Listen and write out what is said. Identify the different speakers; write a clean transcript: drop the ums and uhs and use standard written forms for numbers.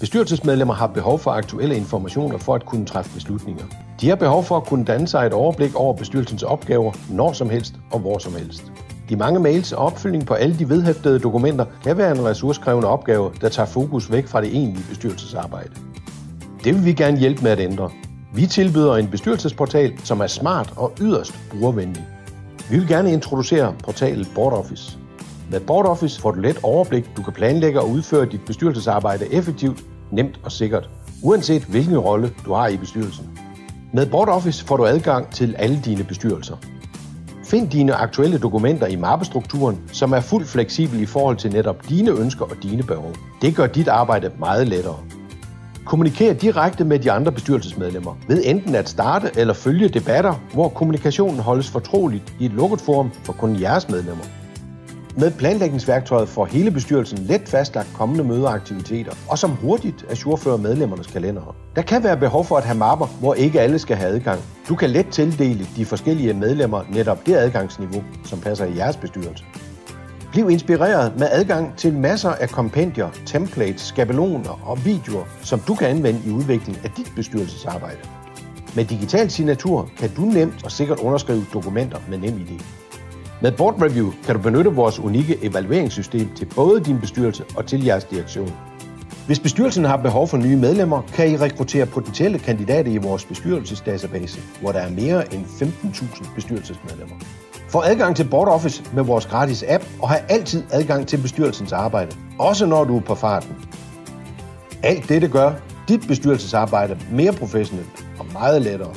Speaker 1: Bestyrelsesmedlemmer har behov for aktuelle informationer for at kunne træffe beslutninger. De har behov for at kunne danne sig et overblik over bestyrelsens opgaver når som helst og hvor som helst. De mange mails og opfølgning på alle de vedhæftede dokumenter kan være en ressourcekrævende opgave, der tager fokus væk fra det egentlige bestyrelsesarbejde. Det vil vi gerne hjælpe med at ændre. Vi tilbyder en bestyrelsesportal, som er smart og yderst brugervenlig. Vi vil gerne introducere portalen BoardOffice. Med BoardOffice får du let overblik, du kan planlægge og udføre dit bestyrelsesarbejde effektivt, nemt og sikkert, uanset hvilken rolle du har i bestyrelsen. Med BoardOffice får du adgang til alle dine bestyrelser. Find dine aktuelle dokumenter i mappestrukturen, som er fuldt fleksibel i forhold til netop dine ønsker og dine behov. Det gør dit arbejde meget lettere. Kommuniker direkte med de andre bestyrelsesmedlemmer ved enten at starte eller følge debatter, hvor kommunikationen holdes fortroligt i et lukket forum for kun jeres medlemmer. Med planlægningsværktøjet får hele bestyrelsen let fastlagt kommende mødeaktiviteter, og som hurtigt ajourfører medlemmernes kalendere. Der kan være behov for at have mapper, hvor ikke alle skal have adgang. Du kan let tildele de forskellige medlemmer netop det adgangsniveau, som passer i jeres bestyrelse. Bliv inspireret med adgang til masser af kompendier, templates, skabeloner og videoer, som du kan anvende i udviklingen af dit bestyrelsesarbejde. Med digital signatur kan du nemt og sikkert underskrive dokumenter med NemID. Med BoardReview kan du benytte vores unikke evalueringssystem til både din bestyrelse og til jeres direktion. Hvis bestyrelsen har behov for nye medlemmer, kan I rekruttere potentielle kandidater i vores bestyrelsesdatabase, hvor der er mere end 15.000 bestyrelsesmedlemmer. Få adgang til BoardOffice med vores gratis app og have altid adgang til bestyrelsens arbejde, også når du er på farten. Alt dette gør dit bestyrelsesarbejde mere professionelt og meget lettere.